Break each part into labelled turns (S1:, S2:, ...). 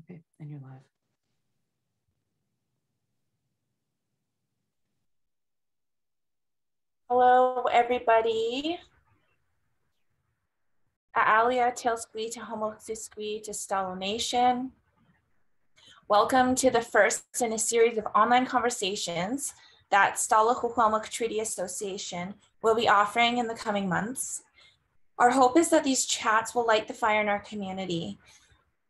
S1: Okay, and you're live.
S2: Hello, everybody. Aalia Tilsqui to Homoxisqui to Stalo Nation. Welcome to the first in a series of online conversations that Xwexwílmexw Treaty Association will be offering in the coming months. Our hope is that these chats will light the fire in our community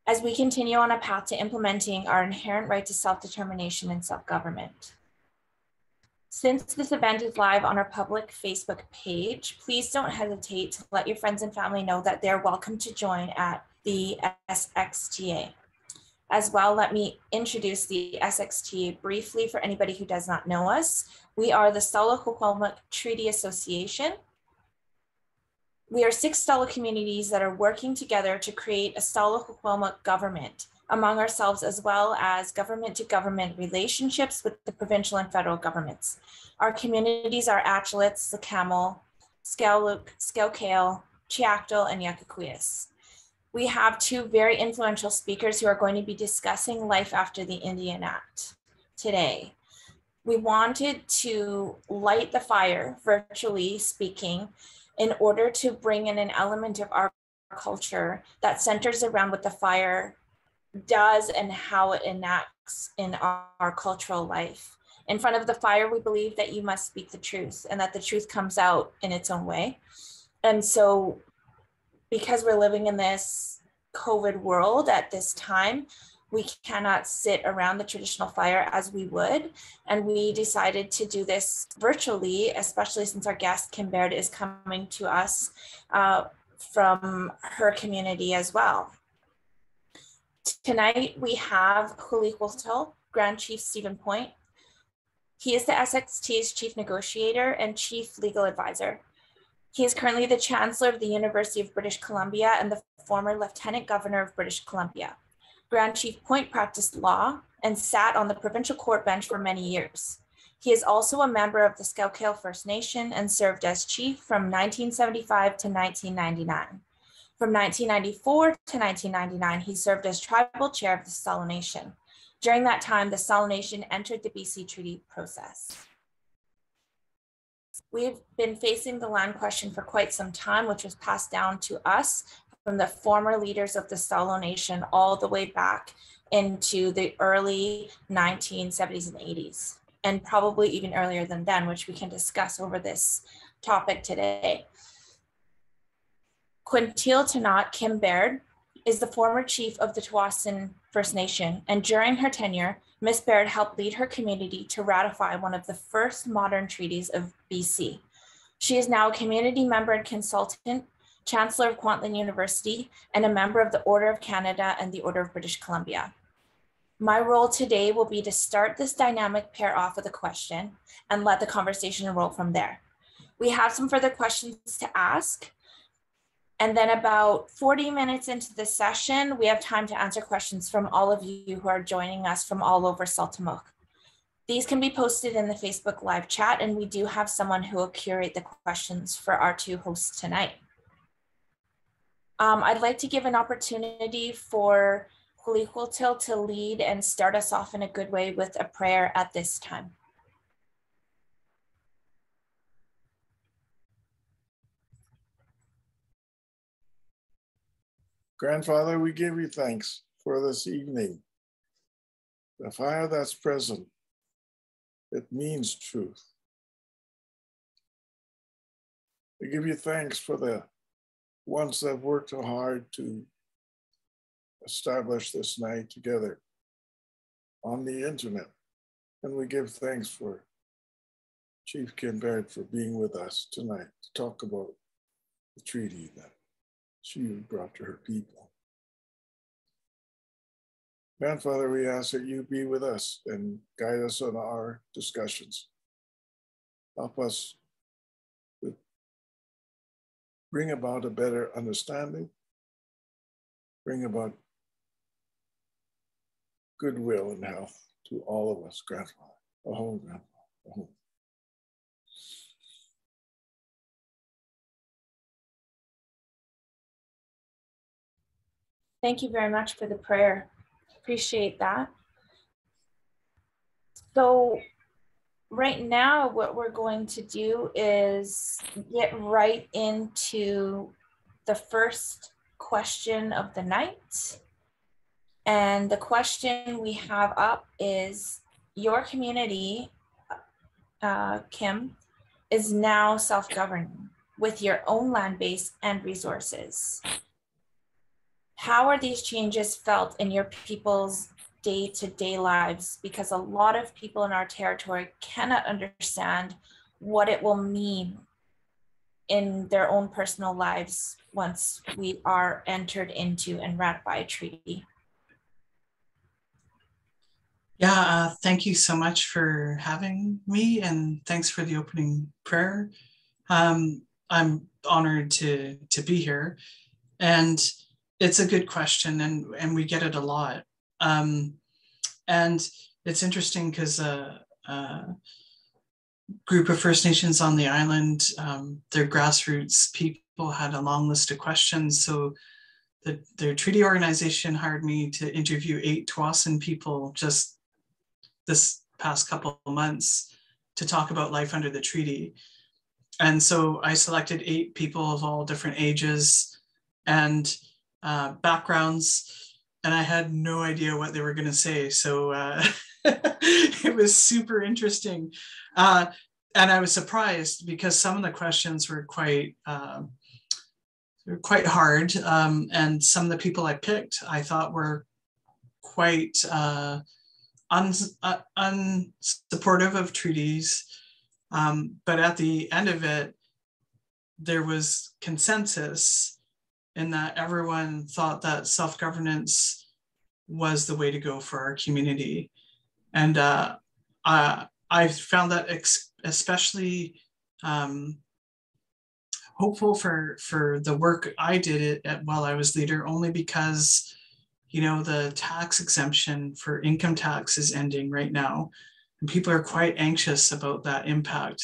S2: as we continue on a path to implementing our inherent right to self-determination and self-government. Since this event is live on our public Facebook page, please don't hesitate to let your friends and family know that they're welcome to join at the SXTA. As well, let me introduce the SXTA briefly for anybody who does not know us. We are the Xwexwílmexw Treaty Association. We are 6 Stalo communities that are working together to create a Xwexwílmexw government among ourselves, as well as government-to-government relationships with the provincial and federal governments. Our communities are Atchilitz, Sq'ewqéyl, Sq'ewqéyl, Xwexwílmexw, and Xwexwílmexw. We have 2 very influential speakers who are going to be discussing life after the Indian Act today. We wanted to light the fire, virtually speaking, in order to bring in an element of our culture that centers around what the fire does and how it enacts in our cultural life. In front of the fire, we believe that you must speak the truth and that the truth comes out in its own way. And so because we're living in this COVID world at this time, we cannot sit around the traditional fire as we would. And we decided to do this virtually, especially since our guest, Kim Baird, is coming to us from her community as well. Tonight, we have Xwelíqweltel, Grand Chief Stephen Point. He is the SXTA's Chief Negotiator and Chief Legal Advisor. He is currently the Chancellor of the University of British Columbia and the former Lieutenant Governor of British Columbia. Grand Chief Point practiced law and sat on the Provincial Court bench for many years. He is also a member of the Sq'ewqéyl First Nation and served as Chief from 1975 to 1999. From 1994 to 1999, he served as Tribal Chair of the Stalo Nation. During that time, the Stalo Nation entered the BC Treaty process. We've been facing the land question for quite some time, which was passed down to us from the former leaders of the Stalo Nation all the way back into the early 1970s and 80s, and probably even earlier than then, which we can discuss over this topic today. Quintil Tanat Kim Baird is the former chief of the Tsawwassen First Nation, and during her tenure, Ms. Baird helped lead her community to ratify one of the first modern treaties of BC. She is now a community member and consultant, Chancellor of Kwantlen University, and a member of the Order of Canada and the Order of British Columbia. My role today will be to start this dynamic pair off with a question and let the conversation roll from there. We have some further questions to ask. And then about 40 minutes into the session, we have time to answer questions from all of you who are joining us from all over Saltamook. These can be posted in the Facebook live chat, and we do have someone who will curate the questions for our 2 hosts tonight. I'd like to give an opportunity for Xwelíqweltel to lead and start us off in a good way with a prayer at this time.
S3: Grandfather, we give you thanks for this evening. The fire that's present, it means truth. We give you thanks for the ones that worked so hard to establish this night together on the internet. And we give thanks for Chief Kim Baird for being with us tonight to talk about the treaty that she brought to her people. Grandfather, we ask that you be with us and guide us on our discussions. Help us to bring about a better understanding, bring about goodwill and health to all of us, Grandfather. Oh, Grandfather. Oh.
S2: Thank you very much for the prayer. Appreciate that. So right now, what we're going to do is get right into the first question of the night. And the question we have up is, your community, Kim, is now self-governing with your own land base and resources. How are these changes felt in your people's day-to-day lives? Because a lot of people in our territory cannot understand what it will mean in their own personal lives once we are entered into and ratify a treaty.
S1: Yeah, thank you so much for having me, and thanks for the opening prayer. I'm honored to be here, and it's a good question, and we get it a lot. And it's interesting because a group of First Nations on the island, their grassroots people had a long list of questions. So their treaty organization hired me to interview 8 Tsawwassen people just this past couple of months to talk about life under the treaty. And so I selected 8 people of all different ages and backgrounds, and I had no idea what they were going to say. So it was super interesting. And I was surprised because some of the questions were quite hard. And some of the people I picked, I thought were quite unsupportive of treaties. But at the end of it, there was consensus in that everyone thought that self-governance was the way to go for our community. And I found that especially hopeful for the work I did while I was leader, only because, you know, the tax exemption for income tax is ending right now, and people are quite anxious about that impact.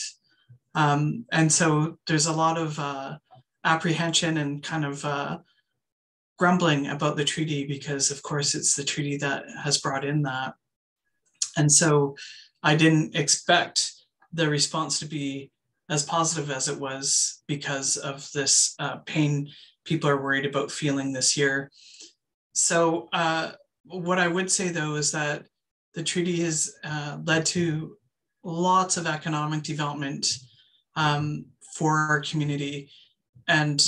S1: And so there's a lot of apprehension and kind of grumbling about the treaty, because of course it's the treaty that has brought in that. And so I didn't expect the response to be as positive as it was because of this pain people are worried about feeling this year. So what I would say, though, is that the treaty has led to lots of economic development for our community. And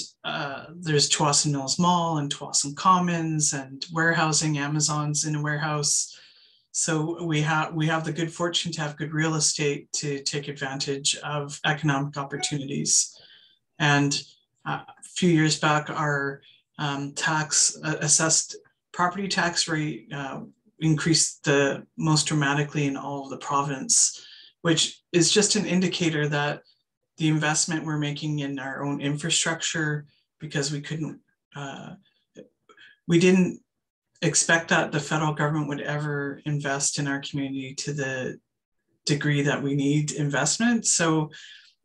S1: there's Tsawwassen Mills Mall and Tsawwassen Commons and warehousing, Amazon's in a warehouse. So we have the good fortune to have good real estate to take advantage of economic opportunities. And a few years back, our assessed property tax rate increased the most dramatically in all of the province, which is just an indicator that the investment we're making in our own infrastructure, because we didn't expect that the federal government would ever invest in our community to the degree that we need investment. So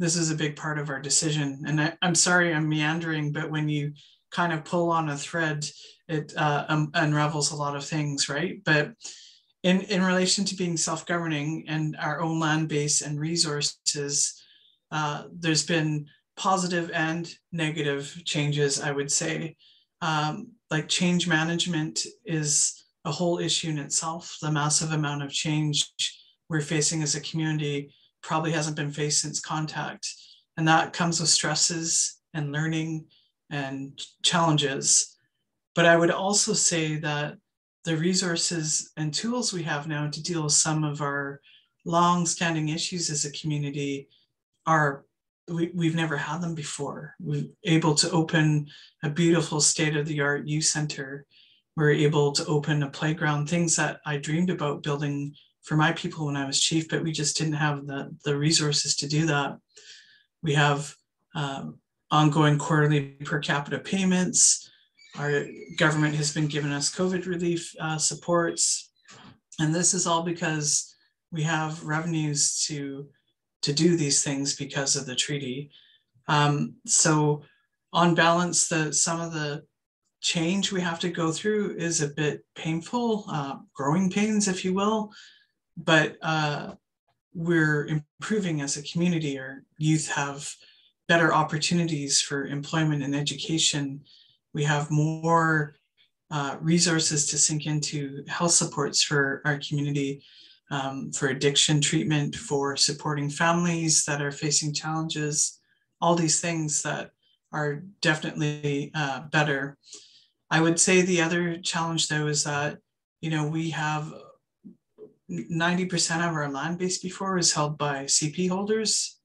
S1: this is a big part of our decision. And I'm sorry I'm meandering, but when you kind of pull on a thread, it unravels a lot of things, right? But in relation to being self-governing and our own land base and resources, there's been positive and negative changes, I would say. Like change management is a whole issue in itself. The massive amount of change we're facing as a community probably hasn't been faced since contact. And that comes with stresses and learning and challenges. But I would also say that the resources and tools we have now to deal with some of our long-standing issues as a community we've never had them before. We're able to open a beautiful state-of-the-art youth center. We're able to open a playground, things that I dreamed about building for my people when I was chief, but we just didn't have the resources to do that. We have ongoing quarterly per capita payments. Our government has been giving us COVID relief supports. And this is all because we have revenues to do these things because of the treaty. So on balance, some of the change we have to go through is a bit painful, growing pains, if you will, but we're improving as a community. Our youth have better opportunities for employment and education. We have more resources to sink into health supports for our community, for addiction treatment, for supporting families that are facing challenges, all these things that are definitely better. I would say the other challenge, though, is that, you know, we have 90% of our land base before is held by CP holders.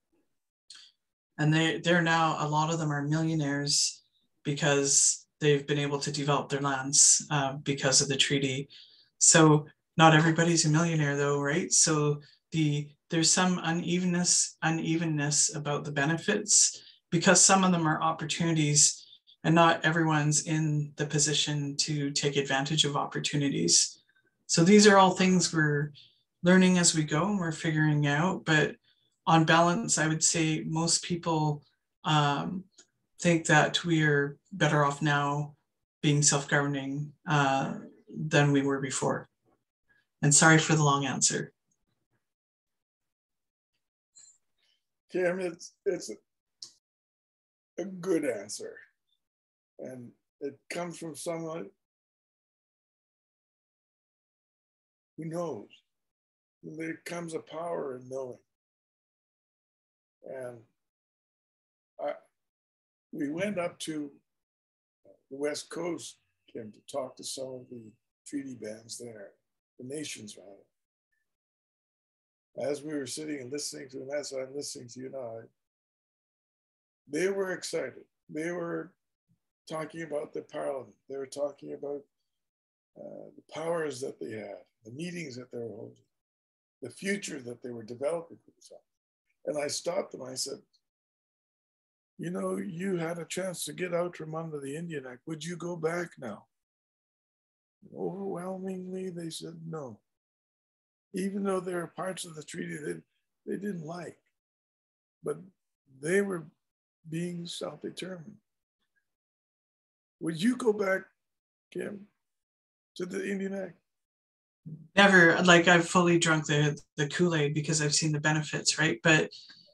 S1: And they're now, a lot of them are millionaires because they've been able to develop their lands because of the treaty. So not everybody's a millionaire though, right? So there's some unevenness about the benefits because some of them are opportunities and not everyone's in the position to take advantage of opportunities. So these are all things we're learning as we go and we're figuring out. But on balance, I would say most people think that we are better off now being self-governing than we were before. And sorry for the long answer.
S3: Kim, it's a good answer. And it comes from someone who knows. There comes a power in knowing. And we went up to the West Coast, Kim, to talk to some of the treaty bands there, the nations rather. As we were sitting and listening to them, as I'm listening to you now, they were excited. They were talking about the parliament. They were talking about the powers that they had, the meetings that they were holding, the future that they were developing for themselves. And I stopped them. I said, you know, you had a chance to get out from under the Indian Act. Would you go back now? Overwhelmingly, they said no. Even though there were parts of the treaty that they didn't like, but they were being self-determined. Would you go back, Kim, to the Indian Act?
S1: Never. Like, I've fully drunk the Kool-Aid because I've seen the benefits, right? But,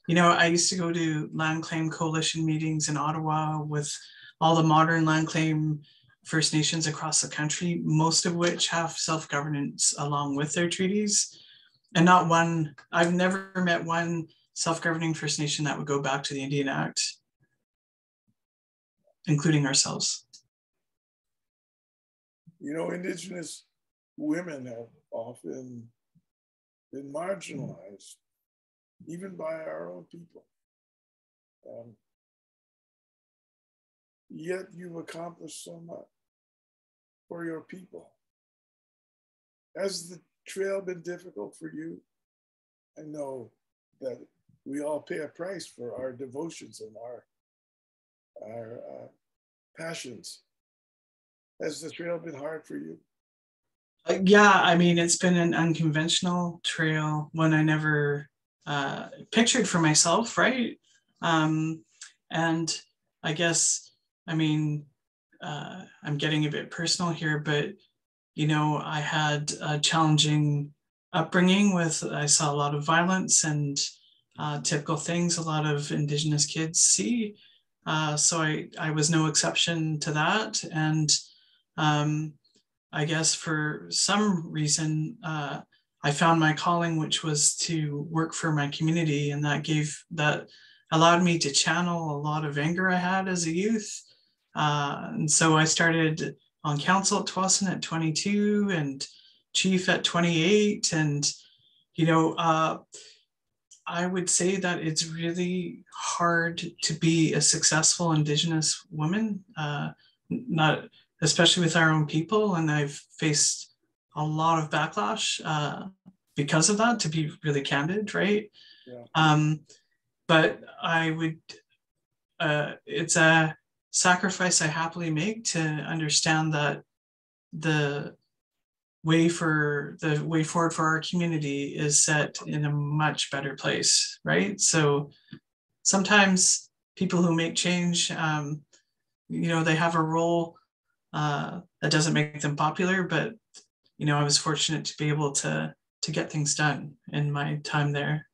S1: you know, I used to go to land claim coalition meetings in Ottawa with all the modern land claim First Nations across the country, most of which have self-governance along with their treaties. And not one, I've never met one self-governing First Nation that would go back to the Indian Act, including ourselves.
S3: You know, Indigenous women have often been marginalized, even by our own people. Yet you've accomplished so much for your people. Has the trail been difficult for you? I know that we all pay a price for our devotions and our passions. Has the trail been hard for you?
S1: Yeah, I mean, it's been an unconventional trail, one I never pictured for myself, right? And I guess, I mean, I'm getting a bit personal here, but, you know, I had a challenging upbringing I saw a lot of violence and typical things a lot of Indigenous kids see. So I was no exception to that. And I guess for some reason, I found my calling, which was to work for my community. And that allowed me to channel a lot of anger I had as a youth. And so I started on council at Tsawwassen at 22 and chief at 28. And, you know, I would say that it's really hard to be a successful Indigenous woman, especially with our own people. And I've faced a lot of backlash because of that, to be really candid, right? Yeah. But I would, it's a sacrifice I happily make to understand that the way forward for our community is set in a much better place, right? So sometimes people who make change, you know, they have a role That doesn't make them popular, but I was fortunate to be able to get things done in my time there.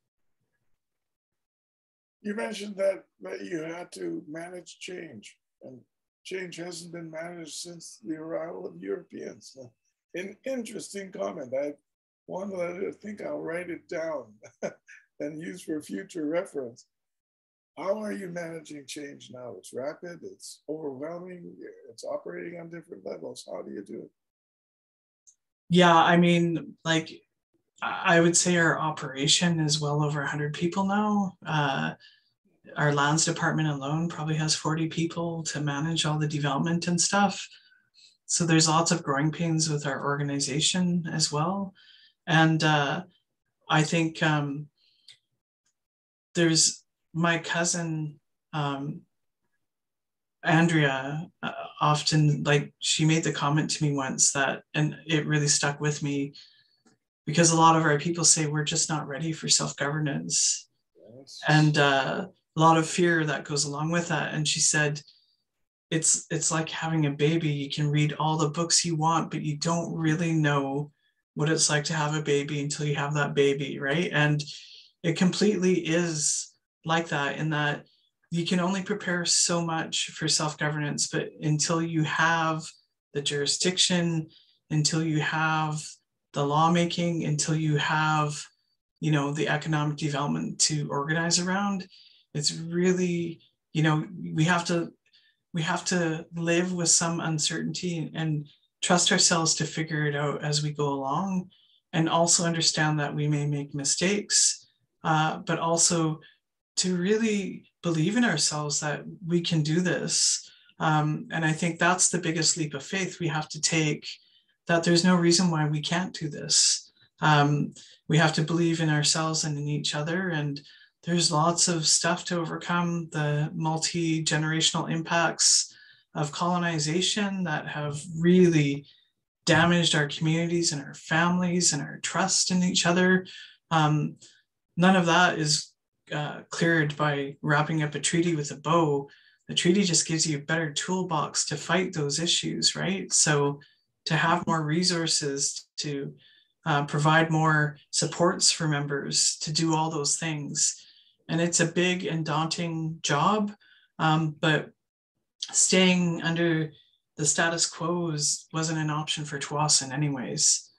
S3: You mentioned that you had to manage change, and change hasn't been managed since the arrival of Europeans. An interesting comment. I think I'll write it down and use for future reference. How are you managing change now? It's rapid, it's overwhelming, it's operating on different levels. How do you do it?
S1: Yeah, I mean, like, I would say our operation is well over 100 people now. Our lands department alone probably has 40 people to manage all the development and stuff. So there's lots of growing pains with our organization as well. And I think there's my cousin, Andrea, often, like, she made the comment to me once that, and it really stuck with me, because a lot of our people say we're just not ready for self-governance. Yes. And a lot of fear that goes along with that. And she said, it's like having a baby. You can read all the books you want, but you don't really know what it's like to have a baby until you have that baby, right? And it completely is like that, in that you can only prepare so much for self-governance, but until you have the jurisdiction, until you have the lawmaking, until you have, the economic development to organize around, it's really, we have to live with some uncertainty and trust ourselves to figure it out as we go along, and also understand that we may make mistakes, but also to really believe in ourselves that we can do this. And I think that's the biggest leap of faith we have to take, that there's no reason why we can't do this. We have to believe in ourselves and in each other. And there's lots of stuff to overcome, the multi-generational impacts of colonization that have really damaged our communities and our families and our trust in each other. None of that is cleared by wrapping up a treaty with a bow. The treaty just gives you a better toolbox to fight those issues, right? So to have more resources, to provide more supports for members, to do all those things. And it's a big and daunting job, but staying under the status quo wasn't an option for Tsawwassen anyways.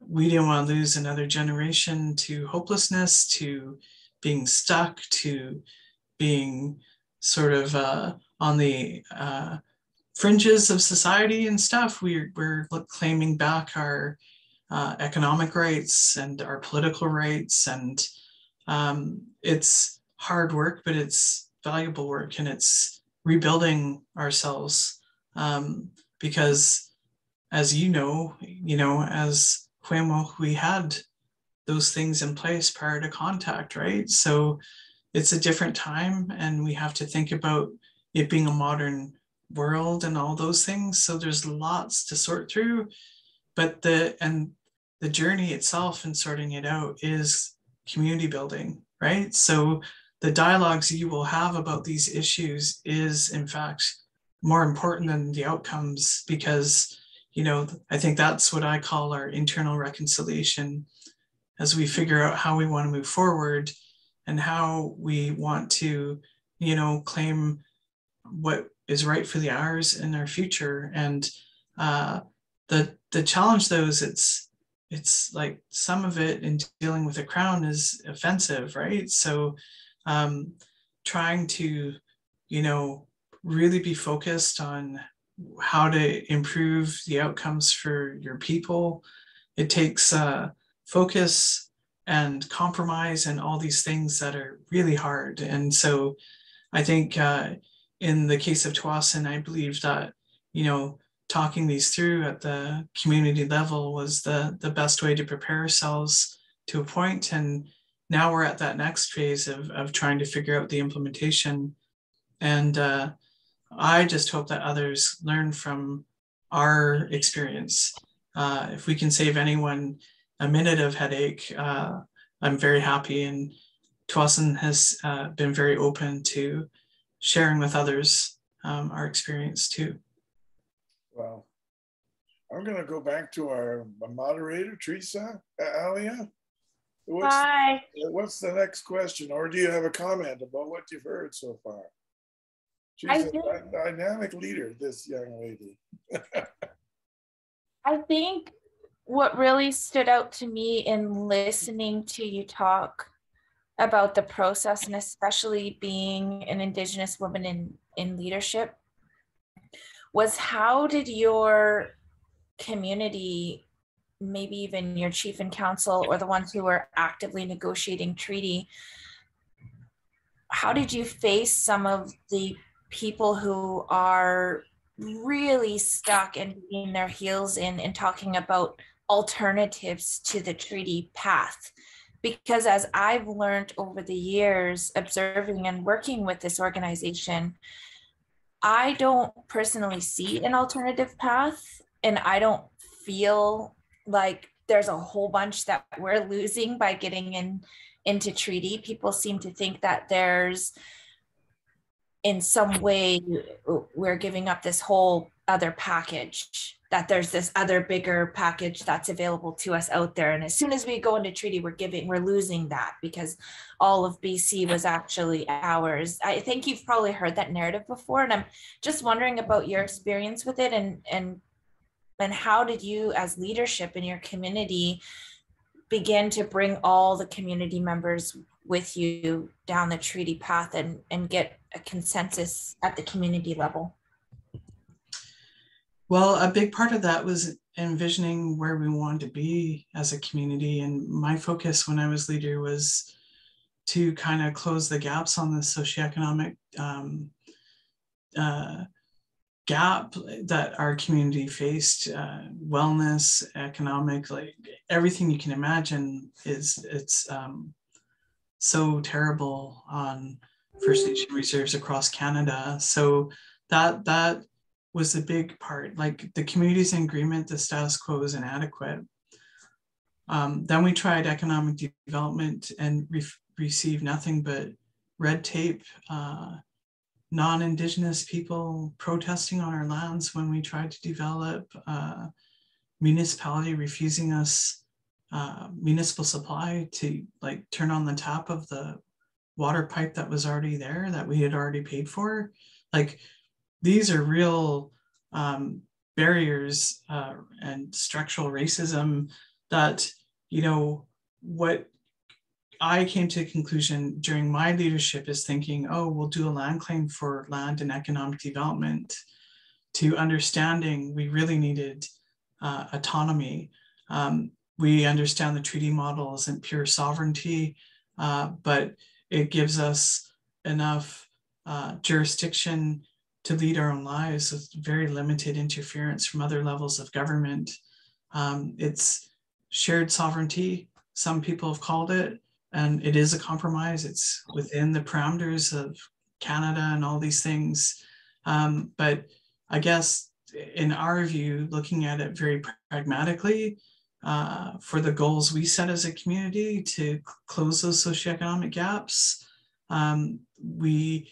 S1: We didn't want to lose another generation to hopelessness, to being stuck, to being sort of on the fringes of society and stuff. We're claiming back our economic rights and our political rights, and it's hard work, but it's valuable work, and it's rebuilding ourselves, because, as as Xwémexw, we had those things in place prior to contact, right? So it's a different time, and we have to think about it being a modern world and all those things. So there's lots to sort through, but the journey itself and sorting it out is community building, right? So the dialogues you will have about these issues is, in fact, more important than the outcomes, because I think that's what I call our internal reconciliation, as we figure out how we want to move forward and how we want to, claim what is right for the hours in our future. And the challenge, though, is it's like some of it in dealing with the Crown is offensive, right? So trying to, really be focused on how to improve the outcomes for your people. It takes focus and compromise and all these things that are really hard. And so I think in the case of Tsawwassen, I believe that, talking these through at the community level was the best way to prepare ourselves to a point. And now we're at that next phase of trying to figure out the implementation. And I just hope that others learn from our experience. If we can save anyone a minute of headache, I'm very happy. And Tsawwassen has been very open to sharing with others our experience too.
S3: Well, I'm going to go back to our moderator, Teresa, Alia.
S2: Hi.
S3: What's the next question? Or do you have a comment about what you've heard so far? She's a dynamic leader, this young lady.
S2: I think what really stood out to me in listening to you talk about the process, and especially being an Indigenous woman in leadership, was how did your community, maybe even your chief and council or the ones who were actively negotiating treaty, how did you face some of the people who are really stuck and digging their heels in talking about alternatives to the treaty path? Because as I've learned over the years, observing and working with this organization, I don't personally see an alternative path, and I don't feel like there's a whole bunch that we're losing by getting into treaty. People seem to think that there's, in some way, we're giving up this whole other package, that there's this other bigger package that's available to us out there. And as soon as we go into treaty, we're losing that because all of BC was actually ours. I think you've probably heard that narrative before, and I'm just wondering about your experience with it, and how did you as leadership in your community begin to bring all the community members with you down the treaty path and get a consensus at the community level?
S1: Well, a big part of that was envisioning where we wanted to be as a community. And my focus when I was leader was to kind of close the gaps on the socioeconomic gap that our community faced. Wellness, economic, like everything you can imagine it's so terrible on First Nation reserves across Canada. So that was the big part. Like the community's in agreement, the status quo is inadequate. Then we tried economic development and received nothing but red tape, non-Indigenous people protesting on our lands when we tried to develop, municipality refusing us municipal supply to like turn on the tap of the water pipe that was already there that we had already paid for. Like these are real barriers and structural racism that, you know, what I came to a conclusion during my leadership is thinking, oh, we'll do a land claim for land and economic development, to understanding we really needed autonomy. We understand the treaty model isn't pure sovereignty, but it gives us enough jurisdiction to lead our own lives with very limited interference from other levels of government. It's shared sovereignty, some people have called it, and it is a compromise. It's within the parameters of Canada and all these things. But I guess in our view, looking at it very pragmatically, for the goals we set as a community to close those socioeconomic gaps, we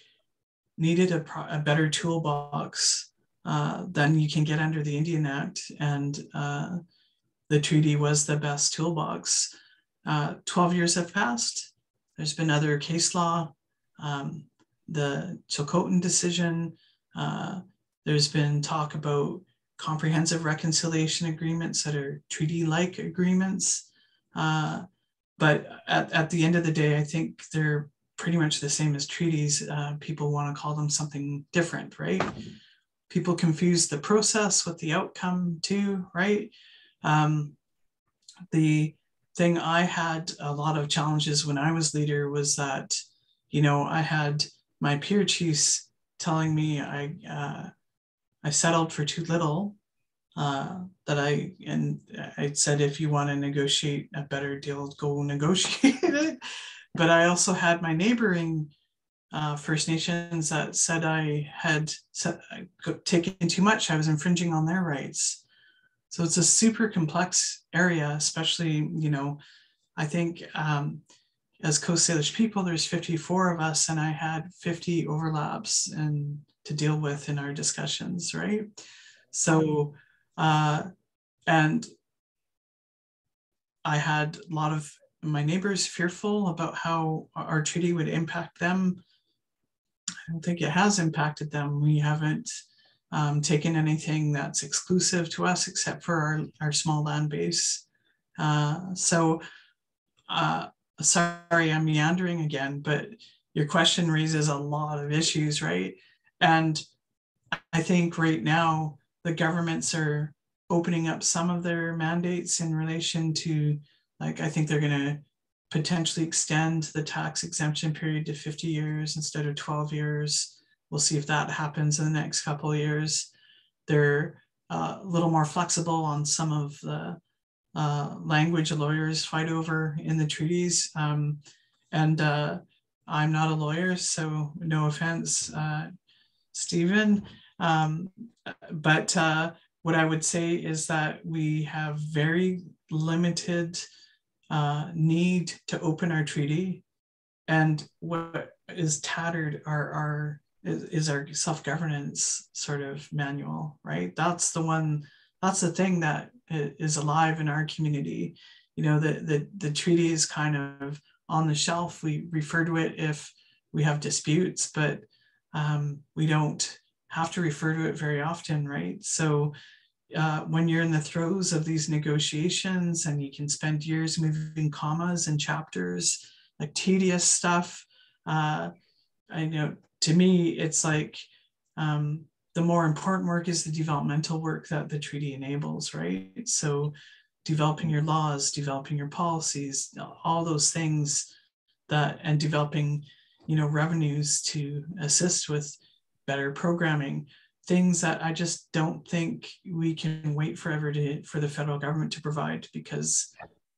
S1: needed a better toolbox than you can get under the Indian Act, and the treaty was the best toolbox. 12 years have passed. There's been other case law, the Chilcotin decision. There's been talk about comprehensive reconciliation agreements that are treaty-like agreements. But at the end of the day, I think they're pretty much the same as treaties. People want to call them something different, right? People confuse the process with the outcome too, right? The thing I had a lot of challenges when I was leader was that, you know, I had my peer chiefs telling me I settled for too little, that I said, if you want to negotiate a better deal, go negotiate it. But I also had my neighboring First Nations that said I had taken too much. I was infringing on their rights. So it's a super complex area, especially, you know, I think as Coast Salish people, there's 54 of us, and I had 50 overlaps to deal with in our discussions, right? So, and I had a lot of my neighbors fearful about how our treaty would impact them. I don't think it has impacted them. We haven't taken anything that's exclusive to us except for our small land base. Sorry, I'm meandering again, but your question raises a lot of issues, right? And I think right now the governments are opening up some of their mandates in relation to, like, I think they're going to potentially extend the tax exemption period to 50 years instead of 12 years. We'll see if that happens in the next couple of years. They're a little more flexible on some of the language lawyers fight over in the treaties. I'm not a lawyer, so no offense, Stephen. But what I would say is that we have very limited need to open our treaty, and what is tattered is our self-governance sort of manual, right? That's the thing that is alive in our community. You know, the treaty is kind of on the shelf. We refer to it if we have disputes, but we don't have to refer to it very often, right? So when you're in the throes of these negotiations and you can spend years moving commas and chapters, like tedious stuff, I know, to me, it's like the more important work is the developmental work that the treaty enables, right? So developing your laws, developing your policies, all those things and developing, revenues to assist with better programming, things that I just don't think we can wait forever for the federal government to provide, because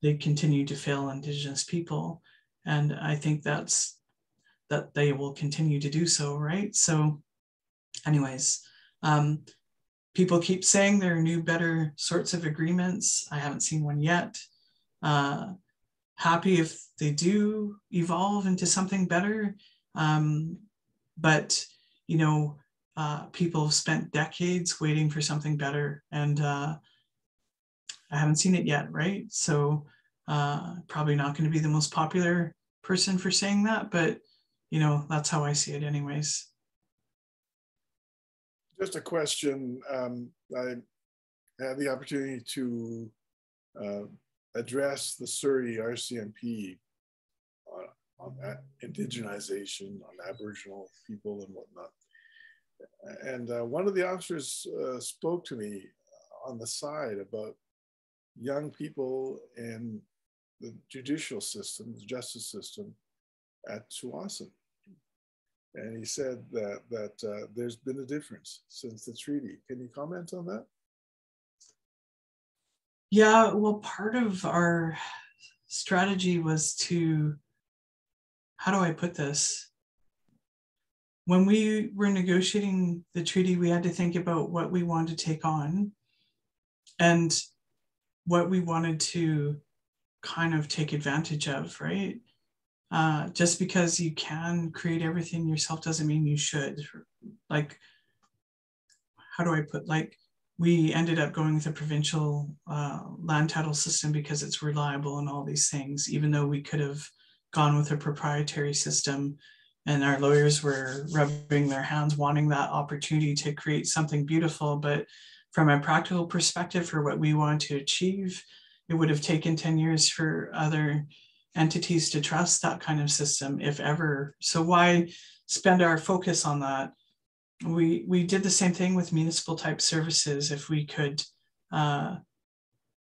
S1: they continue to fail Indigenous people. And I think that they will continue to do so, right? So anyways, people keep saying there are new, better sorts of agreements. I haven't seen one yet. Happy if they do evolve into something better. But, people have spent decades waiting for something better, and I haven't seen it yet, right? So probably not going to be the most popular person for saying that, but, that's how I see it anyways.
S3: Just a question. I had the opportunity to address the Surrey RCMP on indigenization, on Aboriginal people and whatnot. And one of the officers spoke to me on the side about young people in the judicial system, the justice system at Tsawwassen. And he said that there's been a difference since the treaty. Can you comment on that?
S1: Yeah, well, part of our strategy was to, how do I put this? When we were negotiating the treaty, we had to think about what we wanted to take on and what we wanted to kind of take advantage of, right? Just because you can create everything yourself doesn't mean you should. Like, how do I put, like, we ended up going with a provincial land title system because it's reliable and all these things, even though we could have gone with a proprietary system, and our lawyers were rubbing their hands wanting that opportunity to create something beautiful. But from a practical perspective, for what we want to achieve, it would have taken 10 years for other entities to trust that kind of system, if ever. So why spend our focus on that? We did the same thing with municipal type services. If we could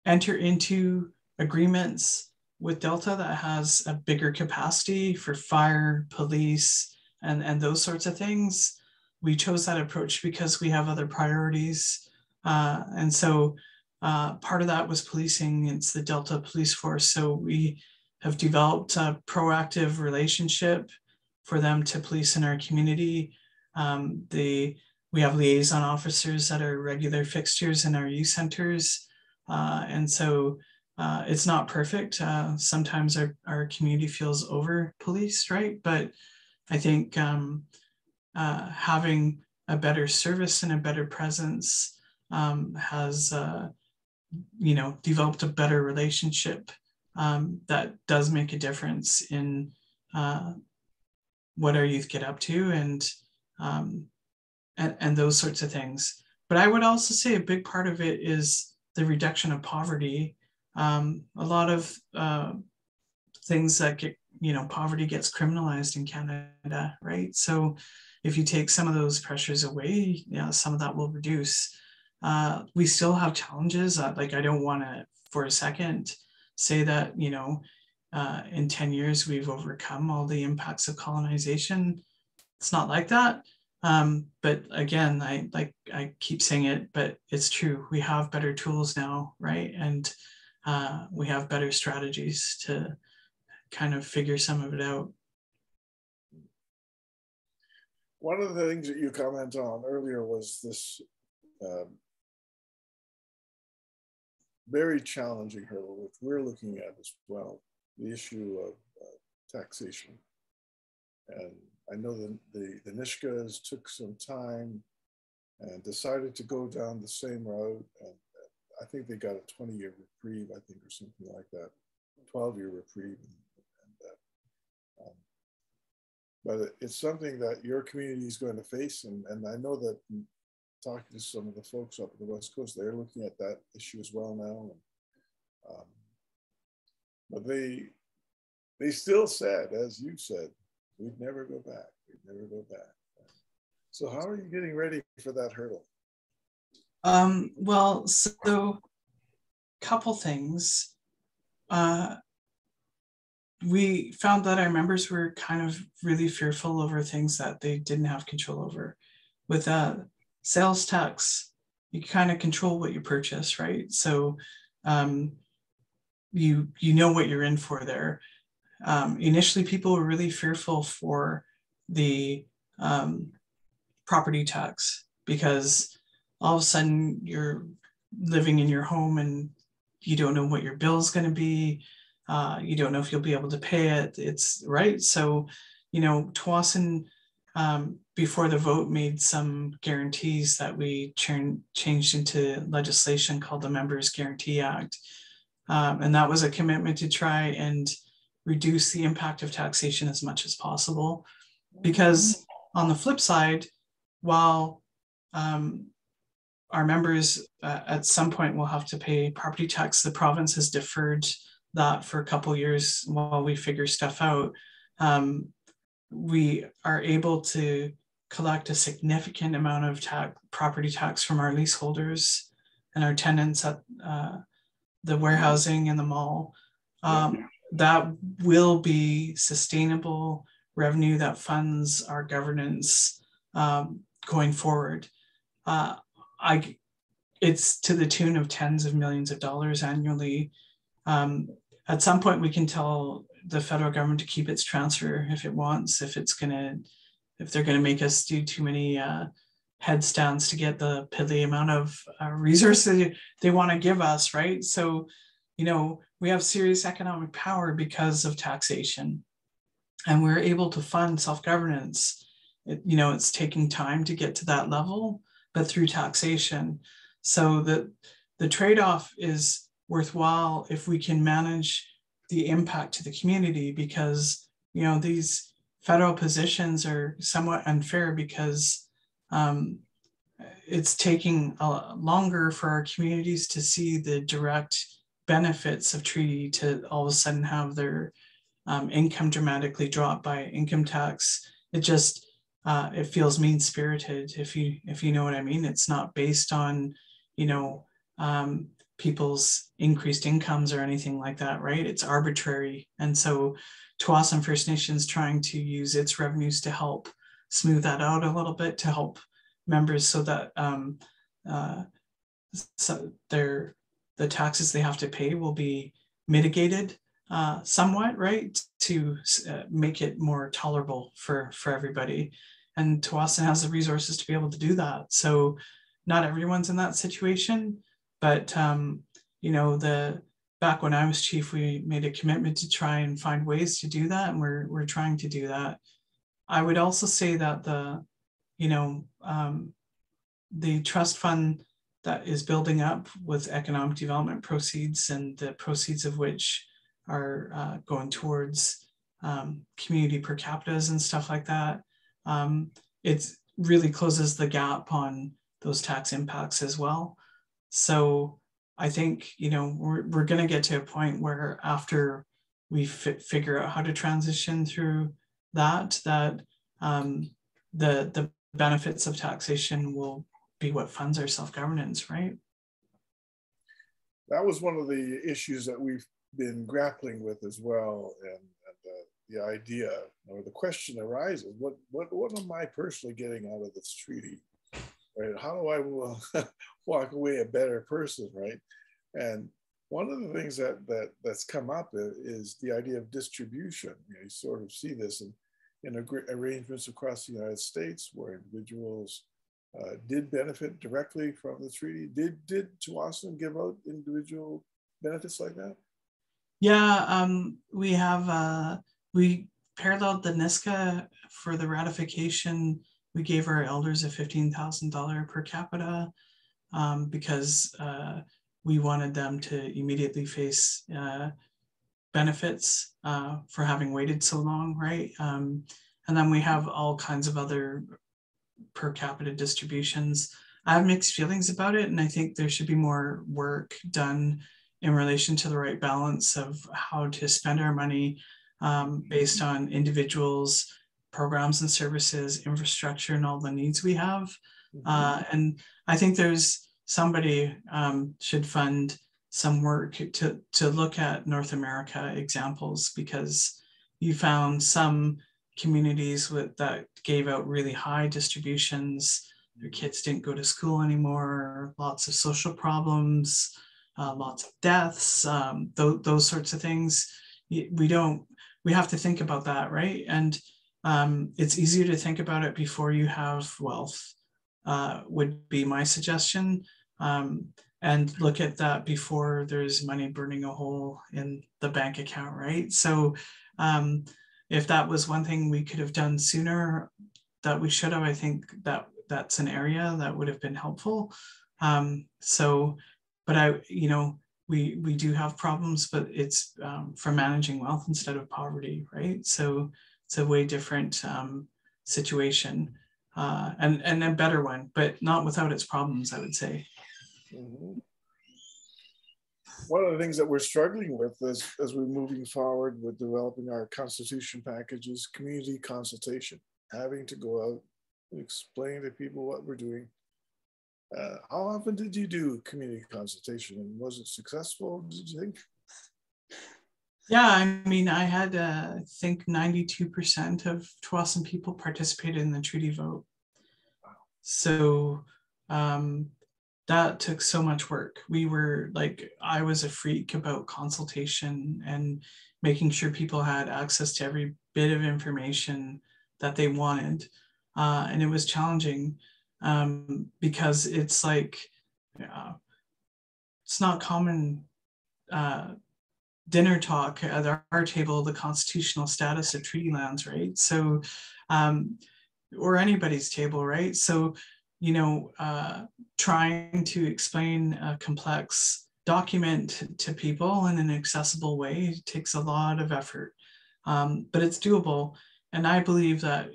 S1: enter into agreements with Delta that has a bigger capacity for fire, police, and those sorts of things, we chose that approach because we have other priorities. And so part of that was policing. It's the Delta Police Force. So we have developed a proactive relationship for them to police in our community. We have liaison officers that are regular fixtures in our youth centers. And so it's not perfect. Sometimes our community feels over policed, right? But I think having a better service and a better presence has, developed a better relationship that does make a difference in what our youth get up to and those sorts of things. But I would also say a big part of it is the reduction of poverty. A lot of things that get, poverty gets criminalized in Canada, right? So if you take some of those pressures away, some of that will reduce. We still have challenges. I don't want to, for a second, say that, in 10 years, we've overcome all the impacts of colonization. It's not like that. But again, I keep saying it, but it's true. We have better tools now, right? And we have better strategies to kind of figure some of it out.
S3: One of the things that you commented on earlier was this very challenging hurdle, which we're looking at as well, the issue of taxation. And I know that the Nisga's took some time and decided to go down the same route. And I think they got a 20-year reprieve, I think, or something like that, 12-year reprieve. But it's something that your community is going to face. And I know that talking to some of the folks up at the West Coast, they're looking at that issue as well now. But they still said, as you said, we'd never go back. We'd never go back. So how are you getting ready for that hurdle?
S1: Well, so couple things. We found that our members were kind of really fearful over things that they didn't have control over. With sales tax, you kind of control what you purchase, right? So you know what you're in for there. Initially, people were really fearful for the property tax because all of a sudden you're living in your home and you don't know what your bill is going to be. You don't know if you'll be able to pay it. It's right. So, Tsawwassen, before the vote, made some guarantees that we changed into legislation called the Members Guarantee Act. And that was a commitment to try and reduce the impact of taxation as much as possible. Because on the flip side, while our members at some point will have to pay property tax, the province has deferred that for a couple of years while we figure stuff out. We are able to collect a significant amount of property tax from our leaseholders and our tenants at the warehousing and the mall. That will be sustainable revenue that funds our governance going forward. It's to the tune of tens of millions of dollars annually. At some point, we can tell the federal government to keep its transfer if it wants, if they're gonna make us do too many headstands to get the piddly amount of resources they want to give us, right? So, we have serious economic power because of taxation, and we're able to fund self-governance. It's taking time to get to that level, but through taxation. So the trade-off is worthwhile if we can manage the impact to the community, because these federal positions are somewhat unfair because it's taking longer for our communities to see the direct benefits of treaty to all of a sudden have their income dramatically drop by income tax. It just it feels mean-spirited, if you know what I mean. It's not based on people's increased incomes or anything like that, right? It's arbitrary. And so Tsawwassen First Nation's trying to use its revenues to help smooth that out a little bit, to help members so that the taxes they have to pay will be mitigated somewhat, right? To make it more tolerable for everybody. And Tsawwassen has the resources to be able to do that. So not everyone's in that situation, but back when I was chief, we made a commitment to try and find ways to do that, and we're trying to do that. I would also say that the trust fund that is building up with economic development proceeds, and the proceeds of which are going towards community per capitas and stuff like that. It really closes the gap on those tax impacts as well. So I think, you know, we're going to get to a point where after we figure out how to transition through that the benefits of taxation will be what funds our self-governance, right?
S3: That was one of the issues that we've been grappling with as well, and the idea or the question arises: what am I personally getting out of this treaty? Right? How do I walk away a better person, right? And one of the things that's come up is the idea of distribution. You know, you sort of see this in arrangements across the United States where individuals did benefit directly from the treaty. Did Tsawwassen give out individual benefits like that?
S1: Yeah, we paralleled the NISCA for the ratification. We gave our elders a $15,000 per capita because we wanted them to immediately face benefits for having waited so long, right? And then we have all kinds of other per capita distributions. I have mixed feelings about it, and I think there should be more work done in relation to the right balance of how to spend our money based on individuals, programs and services, infrastructure, and all the needs we have. And I think there's somebody should fund some work to look at North America examples, because you found some communities that gave out really high distributions. Their kids didn't go to school anymore, lots of social problems, lots of deaths, those sorts of things. We have to think about that, right? And it's easier to think about it before you have wealth, would be my suggestion. And look at that before there's money burning a hole in the bank account, right? So if that was one thing we could have done sooner that we should have, I think that's an area that would have been helpful. But we do have problems, but it's for managing wealth instead of poverty, right? So it's a way different situation and a better one, but not without its problems, I would say.
S3: Mm-hmm. One of the things that we're struggling with as we're moving forward with developing our constitution package is community consultation, having to go out and explain to people what we're doing. How often did you do community consultation, and was it successful, did you think?
S1: Yeah, I mean, I had, I think 92% of Tsawwassen people participated in the treaty vote. Wow. So that took so much work. I was a freak about consultation and making sure people had access to every bit of information that they wanted. And it was challenging because it's like, it's not common dinner talk at our table, the constitutional status of treaty lands, right? So, or anybody's table, right? So, trying to explain a complex document to people in an accessible way takes a lot of effort, but it's doable. And I believe that,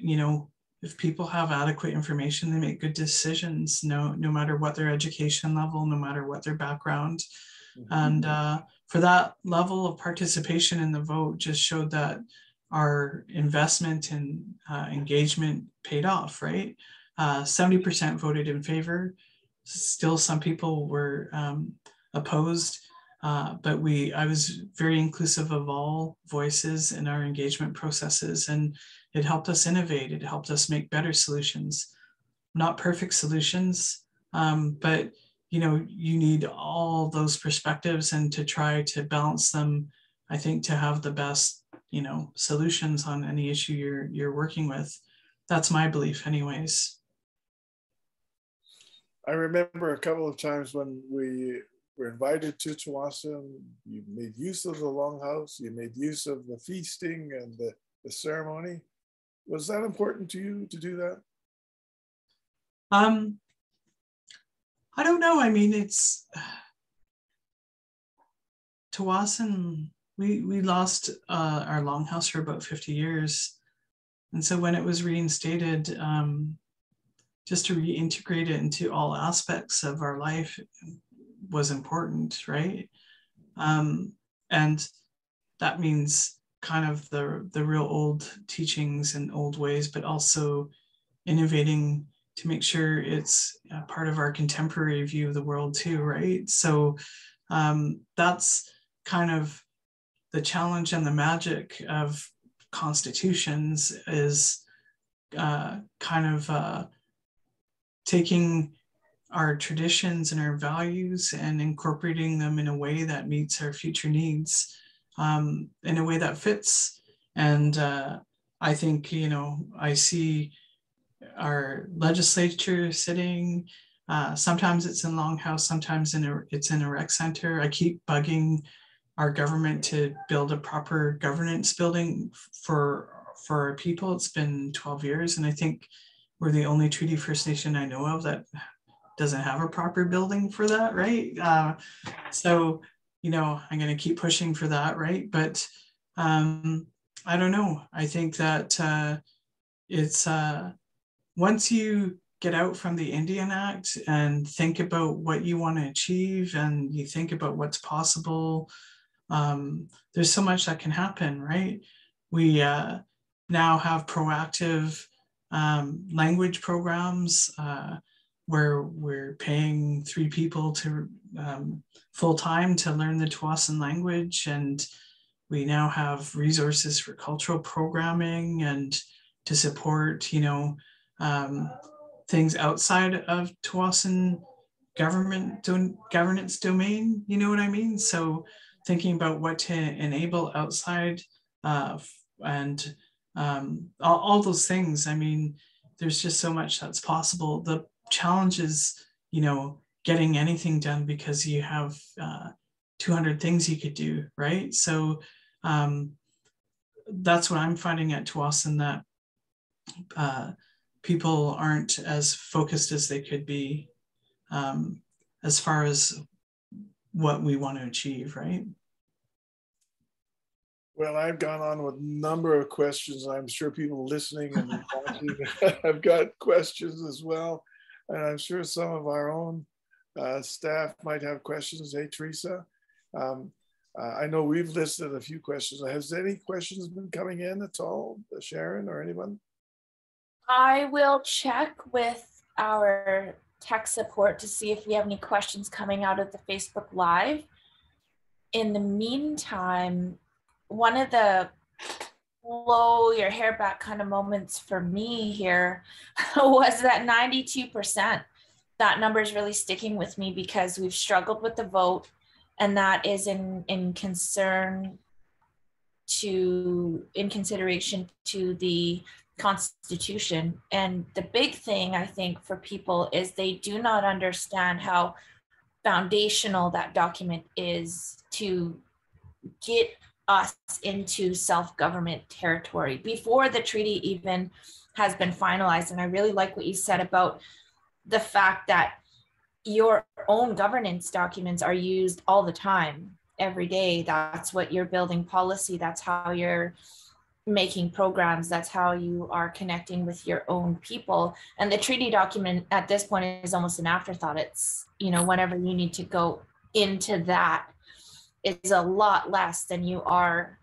S1: if people have adequate information, they make good decisions, no matter what their education level, no matter what their background. And for that level of participation in the vote just showed that our investment in engagement paid off, right? 70% voted in favor. Still, some people were opposed, but I was very inclusive of all voices in our engagement processes, and it helped us innovate. It helped us make better solutions, not perfect solutions, but you need all those perspectives, and to try to balance them, I think, to have the best, solutions on any issue you're working with. That's my belief anyways.
S3: I remember a couple of times when we were invited to Tsawwassen, you made use of the Longhouse, you made use of the feasting and the ceremony. Was that important to you to do that?
S1: I don't know. I mean, it's Tsawwassen. We lost our Longhouse for about 50 years. And so when it was reinstated, just to reintegrate it into all aspects of our life was important, right? And that means kind of the real old teachings and old ways, but also innovating to make sure it's part of our contemporary view of the world too, right? So that's kind of the challenge and the magic of constitutions, is kind of taking our traditions and our values and incorporating them in a way that meets our future needs, in a way that fits. And I think, you know, I see our legislature sitting, sometimes it's in Longhouse, sometimes it's in a rec center. I keep bugging our government to build a proper governance building for our people. It's been 12 years, and I think we're the only Treaty First Nation I know of that doesn't have a proper building for that, right? So, you know, I'm going to keep pushing for that, right? But I don't know. I think that it's once you get out from the Indian Act and think about what you want to achieve, and you think about what's possible, there's so much that can happen, right? We now have proactive language programs where we're paying 3 people to full-time to learn the Tsawwassen language, and we now have resources for cultural programming and to support, you know, things outside of Tsawwassen governance domain, you know what I mean? So thinking about what to enable outside and all those things. I mean, there's just so much that's possible. The challenge is, you know, getting anything done because you have 200 things you could do, right? So that's what I'm finding at Tsawwassen, that people aren't as focused as they could be as far as what we want to achieve, right?
S3: Well, I've gone on with a number of questions. I'm sure people listening and watching have got questions as well. And I'm sure some of our own staff might have questions. Hey, Teresa. I know we've listed a few questions. Has any questions been coming in at all, Sharon or anyone?
S2: I will check with our tech support to see if we have any questions coming out of the Facebook Live. In the meantime, one of the blow your hair back kind of moments for me here was that 92%. That number is really sticking with me because we've struggled with the vote, and that is in consideration to the Constitution. And the big thing, I think, for people is they do not understand how foundational that document is to get us into self-government territory before the treaty even has been finalized. And I really like what you said about the fact that your own governance documents are used all the time, every day. That's what you're building policy. That's how you're making programs. That's how you are connecting with your own people. And the treaty document at this point is almost an afterthought. It's, you know, whenever you need to go into that, is a lot less than you are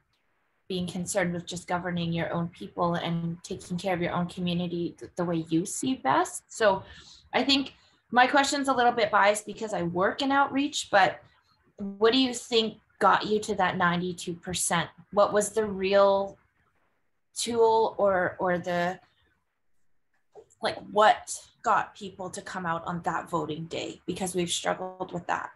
S2: being concerned with just governing your own people and taking care of your own community the way you see best. So I think my question's a little bit biased because I work in outreach, but what do you think got you to that 92%? What was the real tool or the, like, what got people to come out on that voting day? Because we've struggled with that.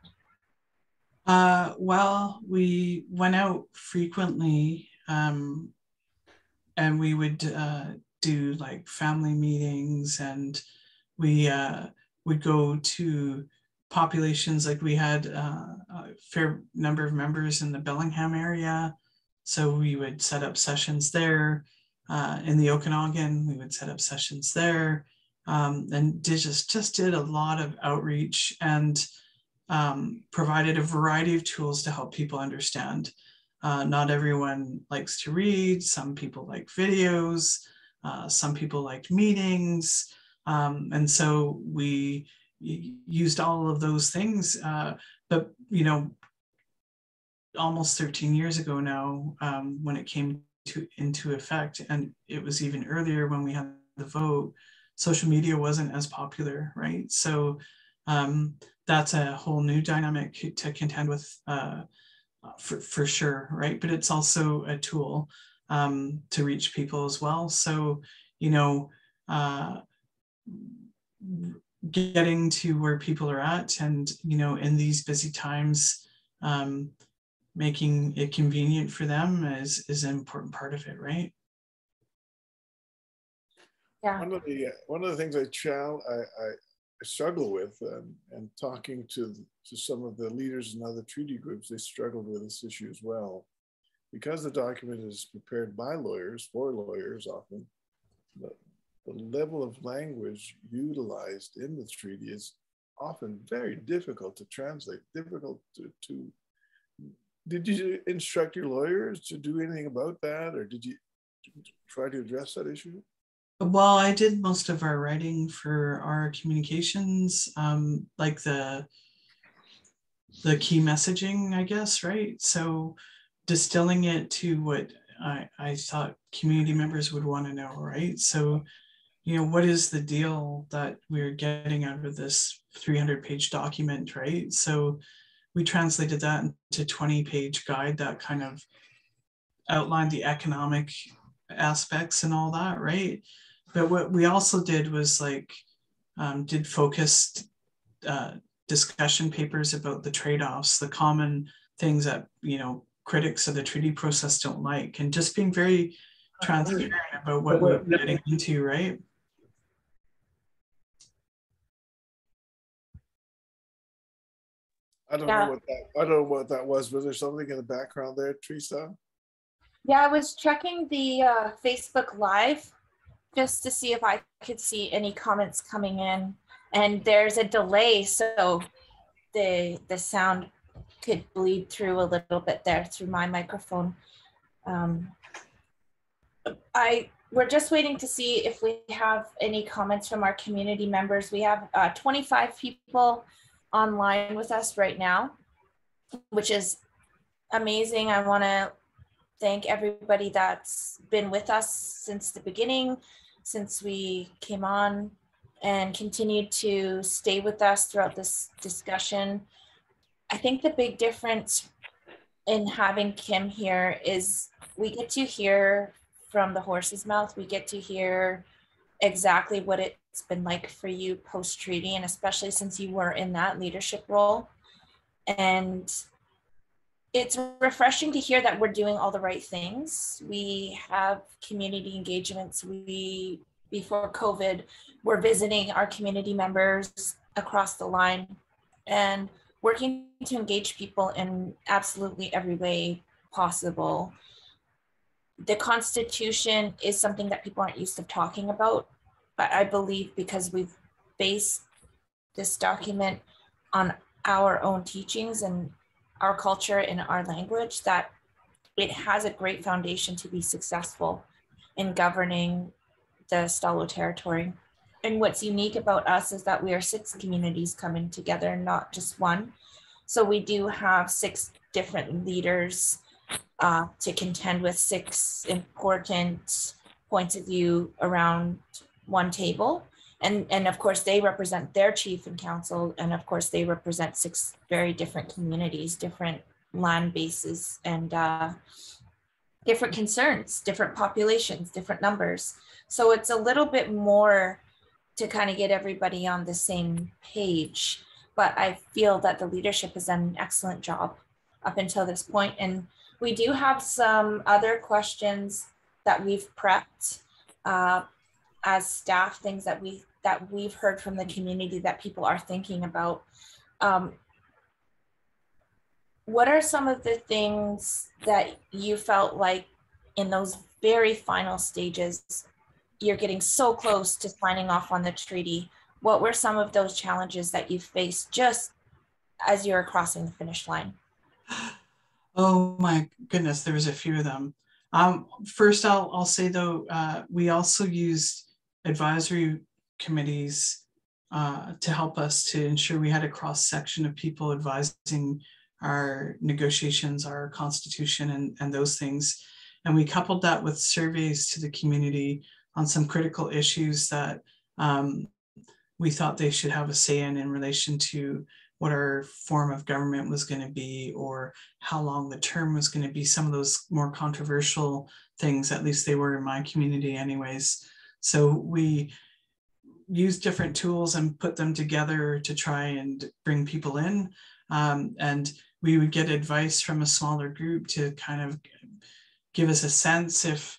S1: Well, we went out frequently, and we would do like family meetings, and we would go to populations. Like we had a fair number of members in the Bellingham area, so we would set up sessions there. In the Okanagan, we would set up sessions there. and just did a lot of outreach and provided a variety of tools to help people understand. Not everyone likes to read. Some people like videos. Some people liked meetings. And so we used all of those things. But, you know, almost 13 years ago now, when it came into effect, and it was even earlier when we had the vote, social media wasn't as popular, right? So that's a whole new dynamic to contend with for sure, right? But it's also a tool to reach people as well. So, you know, getting to where people are at, and, you know, in these busy times, making it convenient for them is an important part of it, right?
S2: Yeah.
S3: One of the things I struggle with, and talking to some of the leaders in other treaty groups, they struggled with this issue as well. Because the document is prepared by lawyers, for lawyers often, the level of language utilized in the treaty is often very difficult to translate, difficult to did you instruct your lawyers to do anything about that, or did you try to address that issue?
S1: Well, I did most of our writing for our communications, like the key messaging, I guess, right? So distilling it to what I thought community members would want to know, right? So, you know, what is the deal that we're getting out of this 300-page document, right? So we translated that into a 20-page guide that kind of outlined the economic aspects and all that, right? But what we also did was like, did focused discussion papers about the trade-offs, the common things that, you know, critics of the treaty process don't like, and just being very transparent about what we're getting into, right?
S3: I don't know what that was. Was there something in the background there, Teresa?
S2: Yeah, I was checking the Facebook Live just to see if I could see any comments coming in, and there's a delay, so the sound could bleed through a little bit there through my microphone. We're just waiting to see if we have any comments from our community members. We have 25 people online with us right now, which is amazing. I want to thank everybody that's been with us since the beginning, since we came on, and continued to stay with us throughout this discussion. I think the big difference in having Kim here is we get to hear from the horse's mouth. We get to hear exactly what it's been like for you post-treaty, and especially since you were in that leadership role. And it's refreshing to hear that we're doing all the right things. We have community engagements. Before COVID, we're visiting our community members across the line and working to engage people in absolutely every way possible. The Constitution is something that people aren't used to talking about, but I believe because we've based this document on our own teachings and our culture and our language, that it has a great foundation to be successful in governing the Stalo territory. And what's unique about us is that we are 6 communities coming together, not just one. So we do have 6 different leaders to contend with, 6 important points of view around one table. And of course, they represent their chief and council. And of course, they represent 6 very different communities, different land bases, and different concerns, different populations, different numbers. So it's a little bit more to kind of get everybody on the same page. But I feel that the leadership has done an excellent job up until this point. And we do have some other questions that we've prepped as staff, things that we've heard from the community that people are thinking about. What are some of the things that you felt like in those very final stages you're getting so close to signing off on the treaty. What were some of those challenges that you faced just as you were crossing the finish line?
S1: Oh my goodness, there was a few of them. First, I'll say though, we also used advisory committees to help us to ensure we had a cross section of people advising our negotiations, our constitution, and those things. And we coupled that with surveys to the community on some critical issues that we thought they should have a say in relation to what our form of government was going to be, or how long the term was going to be, some of those more controversial things, at least they were in my community anyways. So we used different tools and put them together to try and bring people in. And we would get advice from a smaller group to kind of give us a sense if,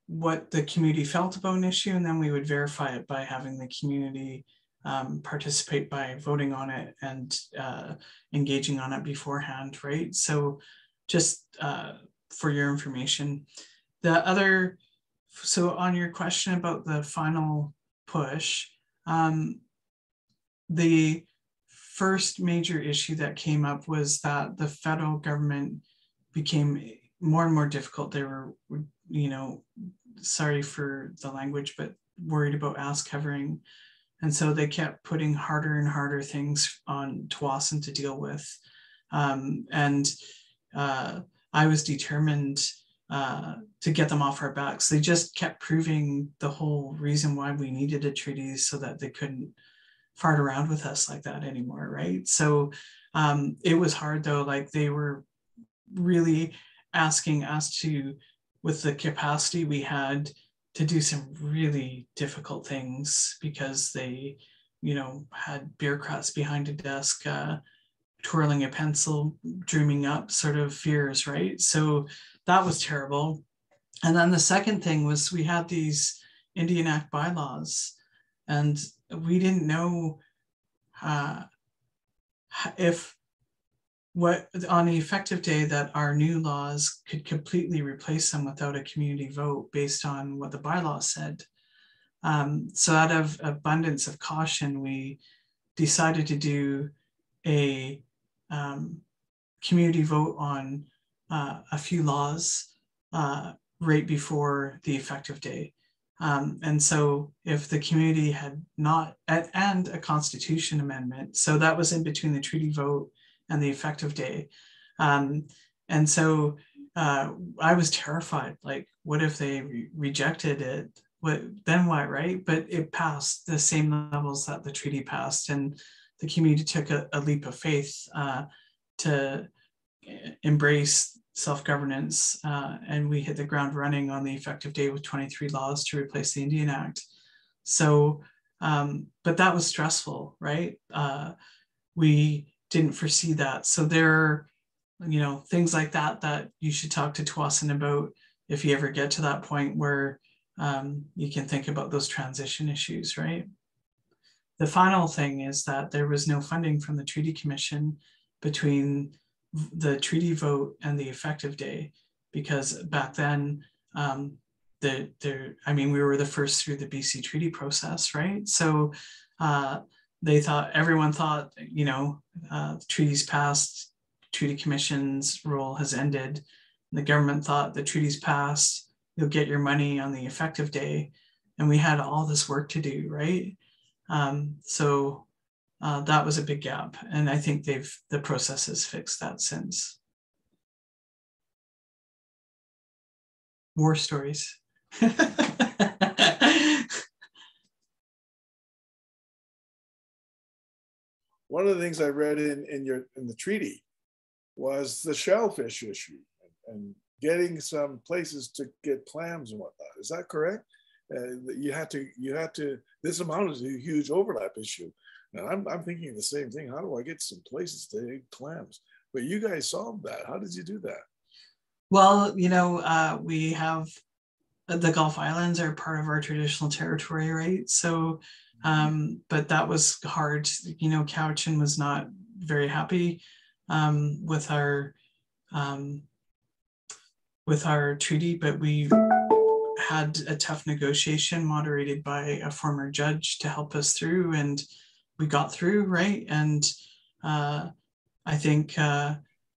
S1: what the community felt about an issue, and then we would verify it by having the community participate by voting on it and engaging on it beforehand, right? So just for your information. So on your question about the final push, the first major issue that came up was that the federal government became more and more difficult. They were, sorry for the language, but worried about ass covering. And so they kept putting harder and harder things on Tsawwassen to deal with. I was determined to get them off our backs. They just kept proving the whole reason why we needed a treaty, so that they couldn't fart around with us like that anymore, right? So it was hard though, like they were really asking us to, with the capacity we had, to do some really difficult things, because they, had bureaucrats behind a desk twirling a pencil, dreaming up sort of fears, right? So that was terrible. And then the second thing was we had these Indian Act bylaws, and we didn't know if on the effective day that our new laws could completely replace them without a community vote based on what the bylaws said. So out of abundance of caution, we decided to do a community vote on a few laws right before the effective day. And so if the community had not, and a constitution amendment, so that was in between the treaty vote and the effective day. And so I was terrified, like, what if they rejected it? Then what, right? But it passed the same levels that the treaty passed, and the community took a leap of faith to embrace self-governance, and we hit the ground running on the effective day with 23 laws to replace the Indian Act. So, but that was stressful, right? We didn't foresee that. So there are, things like that you should talk to Tsawwassen about if you ever get to that point where you can think about those transition issues, right? The final thing is that there was no funding from the Treaty Commission between the treaty vote and the effective day, because back then, we were the first through the BC treaty process, right? So everyone thought, the treaty's passed, Treaty Commission's role has ended. The government thought the treaty's passed, you'll get your money on the effective day. And we had all this work to do, right? So that was a big gap. And I think the process has fixed that since. War stories.
S3: One of the things I read in the treaty was the shellfish issue and getting some places to get clams and whatnot. Is that correct? You had to. This amount is a huge overlap issue, and I'm thinking the same thing. How do I get some places to eat clams? But you guys solved that. How did you do that?
S1: Well, we have the Gulf Islands are part of our traditional territory, right? So. But that was hard. Cowichan was not very happy with our treaty, but we had a tough negotiation moderated by a former judge to help us through, and we got through, right? And I think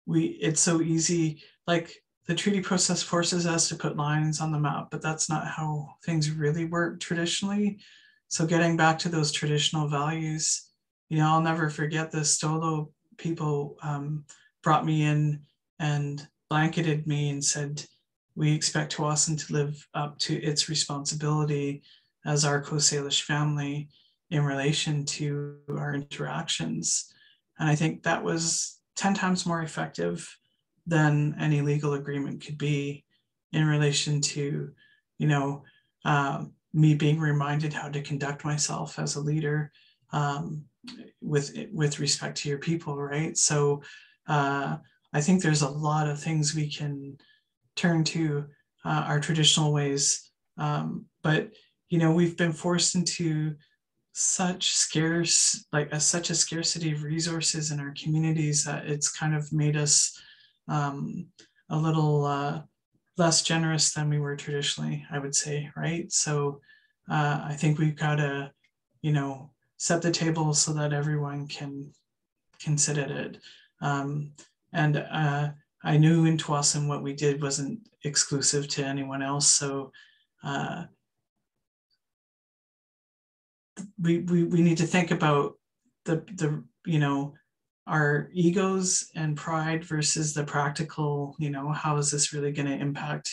S1: it's so easy, like the treaty process forces us to put lines on the map, but that's not how things really work traditionally. So getting back to those traditional values, you know, I'll never forget the Stolo people brought me in and blanketed me and said, we expect Tsawwassen to live up to its responsibility as our Coast Salish family in relation to our interactions. And I think that was 10 times more effective than any legal agreement could be in relation to, you know, me being reminded how to conduct myself as a leader with respect to your people, right? So I think there's a lot of things we can turn to our traditional ways, but you know, we've been forced into such such a scarcity of resources in our communities that it's kind of made us a little less generous than we were traditionally, I would say, right? So I think we've got to, you know, set the table so that everyone can sit at it. And I knew in Tsawwassen what we did wasn't exclusive to anyone else. So we need to think about the you know, our egos and pride versus the practical, you know, how is this really going to impact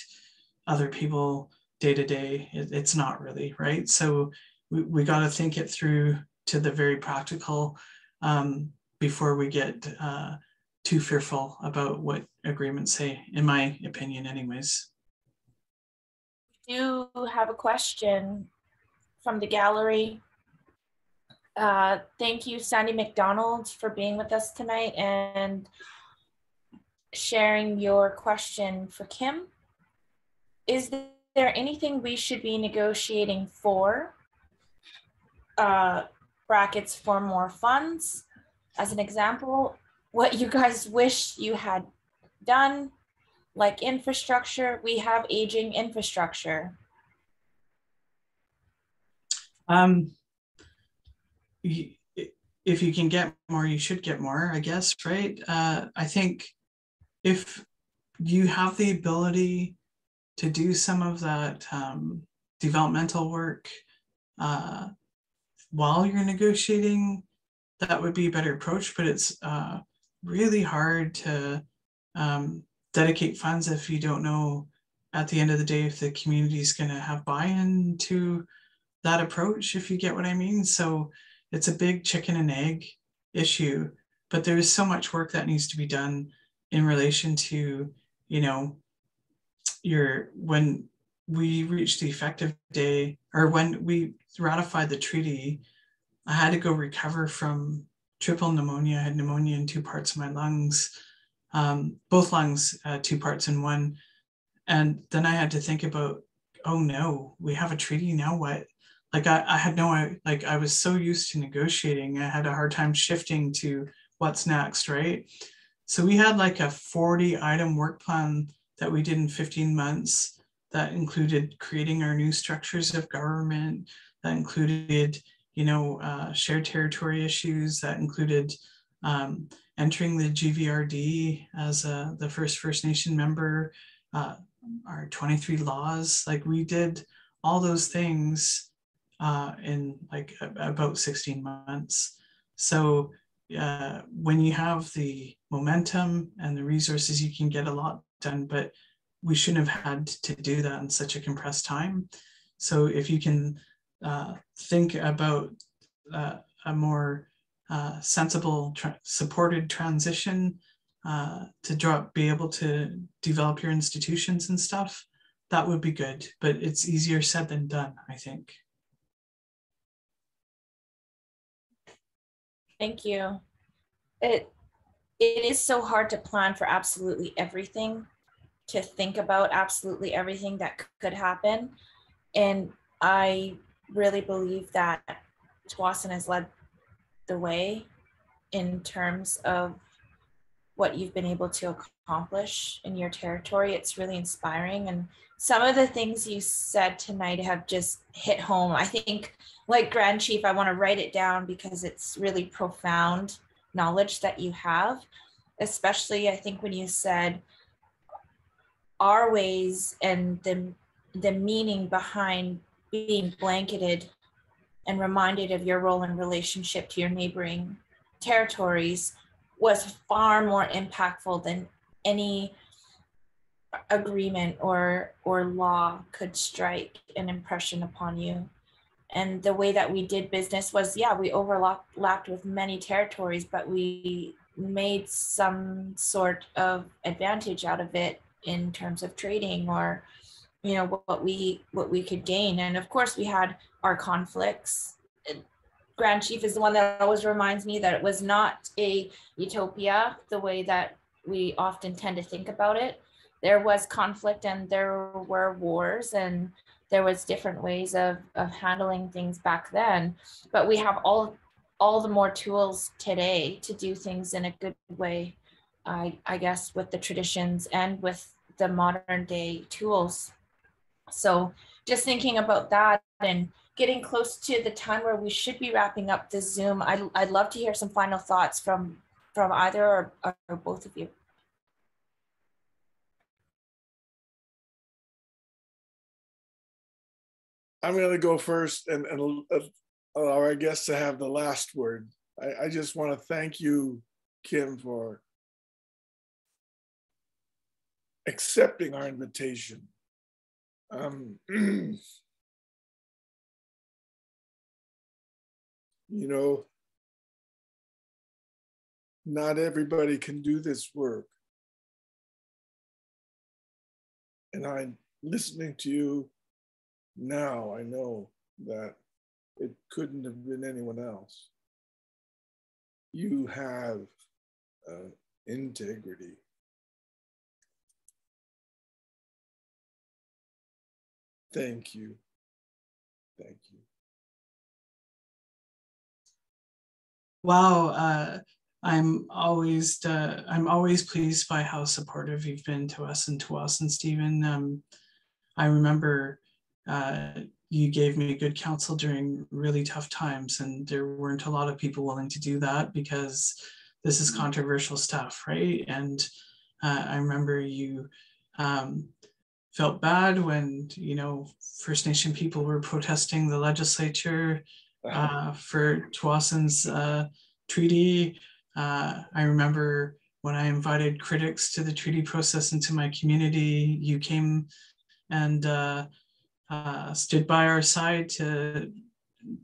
S1: other people day to day? It's not really, right? So we got to think it through to the very practical before we get too fearful about what agreements say, in my opinion anyways.
S2: We do have a question from the gallery. Thank you, Sandy McDonald, for being with us tonight and sharing your question for Kim. Is there anything we should be negotiating for? Brackets for more funds. As an example, what you guys wish you had done, like infrastructure. We have aging infrastructure.
S1: If you can get more, you should get more, I guess, right? I think if you have the ability to do some of that developmental work while you're negotiating, that would be a better approach, but it's really hard to dedicate funds if you don't know at the end of the day if the community is going to have buy-in to that approach, if you get what I mean. So it's a big chicken and egg issue, but there is so much work that needs to be done in relation to, you know, when we reached the effective day, or when we ratified the treaty, I had to go recover from triple pneumonia. I had pneumonia in 2 parts of my lungs, both lungs, 2 parts in one. And then I had to think about, oh no, we have a treaty, now what? Like I had no, like I was so used to negotiating, I had a hard time shifting to what's next, right? So we had like a 40 item work plan that we did in 15 months that included creating our new structures of government, that included, you know, shared territory issues, that included entering the GVRD as the first First Nation member, our 23 laws. Like we did all those things in like about 16 months. So when you have the momentum and the resources, you can get a lot done, but we shouldn't have had to do that in such a compressed time. So if you can think about a more sensible, supported transition to be able to develop your institutions and stuff, that would be good, but it's easier said than done, I think.
S2: Thank you. It is so hard to plan for absolutely everything, to think about absolutely everything that could happen. And I really believe that Tsawwassen has led the way in terms of what you've been able to accomplish in your territory. It's really inspiring. And some of the things you said tonight have just hit home. I think, like Grand Chief, I want to write it down because it's really profound knowledge that you have, especially I think when you said our ways and the meaning behind being blanketed and reminded of your role and relationship to your neighboring territories was far more impactful than any agreement or law could strike an impression upon you. And the way that we did business was, yeah, we overlapped with many territories, but we made some sort of advantage out of it in terms of trading or, you know, what we could gain. And of course we had our conflicts. Grand Chief is the one that always reminds me that it was not a utopia the way that we often tend to think about it. There was conflict and there were wars and there was different ways of handling things back then, but we have all the more tools today to do things in a good way, I guess, with the traditions and with the modern day tools. So just thinking about that and getting close to the time where we should be wrapping up the Zoom, I'd love to hear some final thoughts from either or both of you.
S3: I'm going to go first and allow our guests to have the last word. I just want to thank you, Kim, for accepting our invitation. You know, not everybody can do this work. And I'm listening to you now, I know that it couldn't have been anyone else. You have integrity. Thank you. Thank you.
S1: Wow, I'm always pleased by how supportive you've been to us and to us. And Stephen, I remember you gave me good counsel during really tough times, and there weren't a lot of people willing to do that because this is controversial stuff, right? And I remember you felt bad when, you know, First Nation people were protesting the legislature for Tsawwassen treaty. I remember when I invited critics to the treaty process into my community, you came and stood by our side to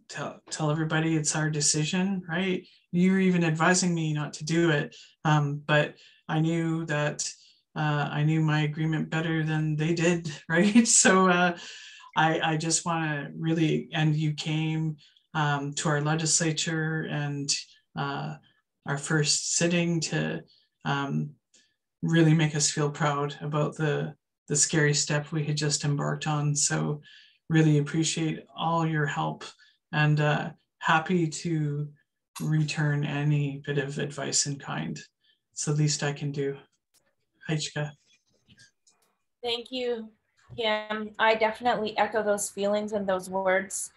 S1: tell everybody it's our decision, right? You were even advising me not to do it, but I knew that I knew my agreement better than they did, right? So I just want to really, and you came to our legislature and our first sitting to really make us feel proud about the scary step we had just embarked on. So really appreciate all your help and happy to return any bit of advice in kind. It's the least I can do. Haichka.
S2: Thank you, Kim. I definitely echo those feelings and those words.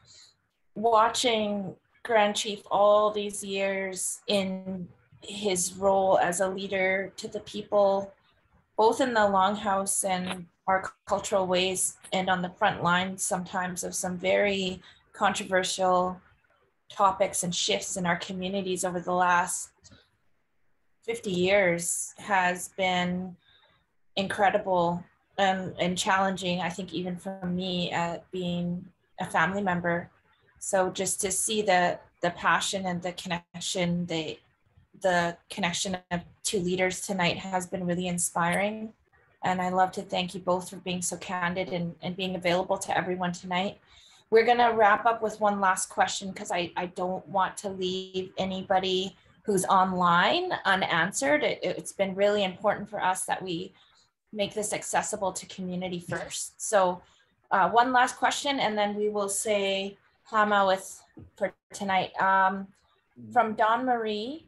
S2: Watching Grand Chief all these years in his role as a leader to the people, both in the Longhouse and our cultural ways and on the front lines sometimes of some very controversial topics and shifts in our communities over the last 50 years has been incredible and challenging, I think, even for me at being a family member. So just to see the passion and the connection, the connection of two leaders tonight has been really inspiring. And I love to thank you both for being so candid and being available to everyone tonight. We're gonna wrap up with one last question because I don't want to leave anybody who's online unanswered. It's been really important for us that we make this accessible to community first. So one last question and then we will say Hama for tonight. From Dawn Marie,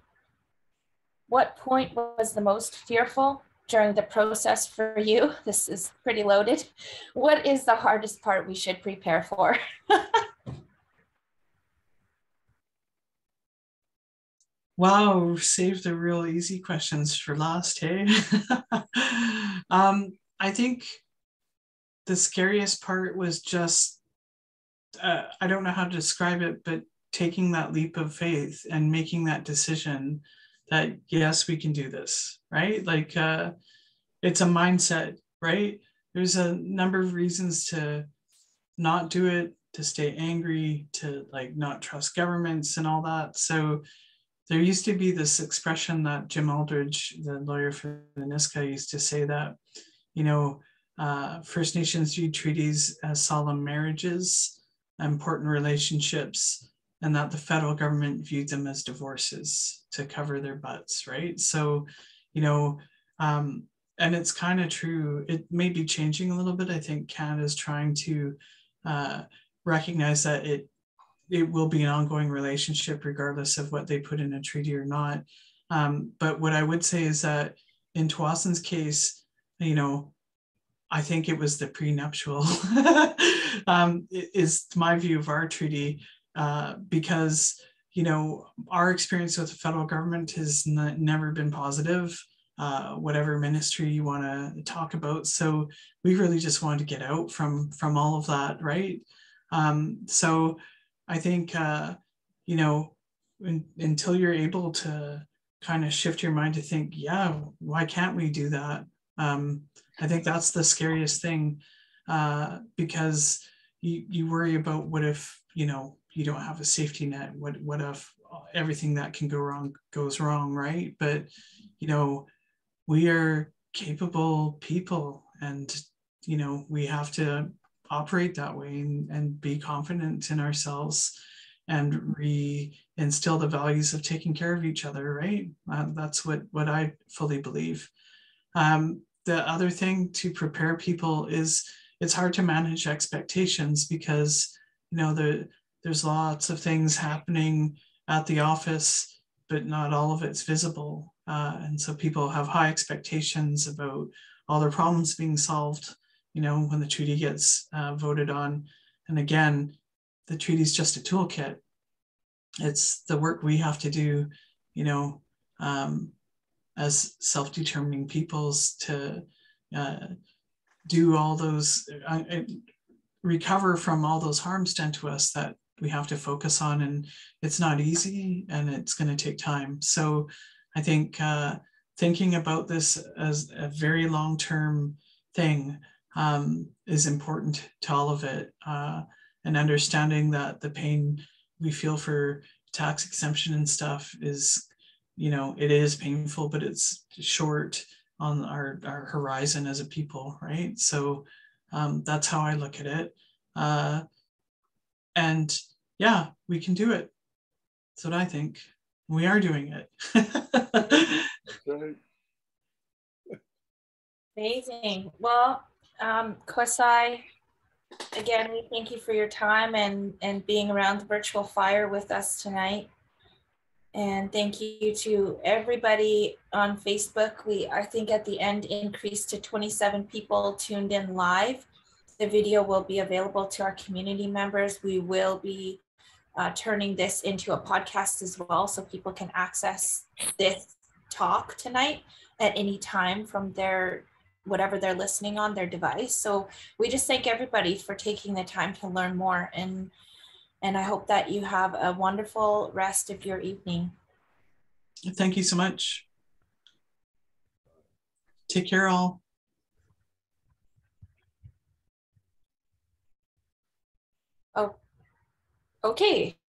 S2: What point was the most fearful during the process for you? This is pretty loaded. What is the hardest part we should prepare for?
S1: Wow, save the real easy questions for last, hey? I think the scariest part was just, I don't know how to describe it, but taking that leap of faith and making that decision that, yes, we can do this, right? Like, it's a mindset, right? There's a number of reasons to not do it, to stay angry, to like not trust governments and all that. So there used to be this expression that Jim Aldridge, the lawyer for the Nisga'a, used to say that, you know, First Nations viewed treaties as solemn marriages, important relationships, and that the federal government viewed them as divorces to cover their butts, right? So, you know, and it's kind of true. It may be changing a little bit. I think Canada is trying to recognize that it will be an ongoing relationship regardless of what they put in a treaty or not. But what I would say is that in Tsawwassen case, you know, I think it was the prenuptial is my view of our treaty, because, you know, our experience with the federal government has never been positive, whatever ministry you want to talk about. So we really just wanted to get out from all of that, right? So I think, you know, until you're able to kind of shift your mind to think, yeah, why can't we do that? I think that's the scariest thing, because you worry about what if, you know, you don't have a safety net, what if everything that can go wrong goes wrong, right? But, you know, we are capable people, and, you know, we have to operate that way and be confident in ourselves and reinstill the values of taking care of each other, right? That's what I fully believe. The other thing to prepare people is it's hard to manage expectations because, you know, there's lots of things happening at the office, but not all of it's visible. And so people have high expectations about all their problems being solved, you know, when the treaty gets voted on. And again, the treaty is just a toolkit. It's the work we have to do, you know, as self-determining peoples to do all those, recover from all those harms done to us that we have to focus on. And it's not easy and it's going to take time. So I think thinking about this as a very long-term thing is important to all of it, and understanding that the pain we feel for tax exemption and stuff is, you know, it is painful, but it's short on our horizon as a people, right? So that's how I look at it. And yeah, we can do it. That's what I think. We are doing it.
S3: Right.
S2: Amazing. Well, Kwasai, again, we thank you for your time and being around the virtual fire with us tonight. And thank you to everybody on Facebook. We, I think at the end, increased to 27 people tuned in live. The video will be available to our community members. We will be turning this into a podcast as well, so people can access this talk tonight at any time from their, whatever they're listening on their device. So we just thank everybody for taking the time to learn more, and I hope that you have a wonderful rest of your evening.
S1: Thank you so much. Take care all.
S2: Oh, okay.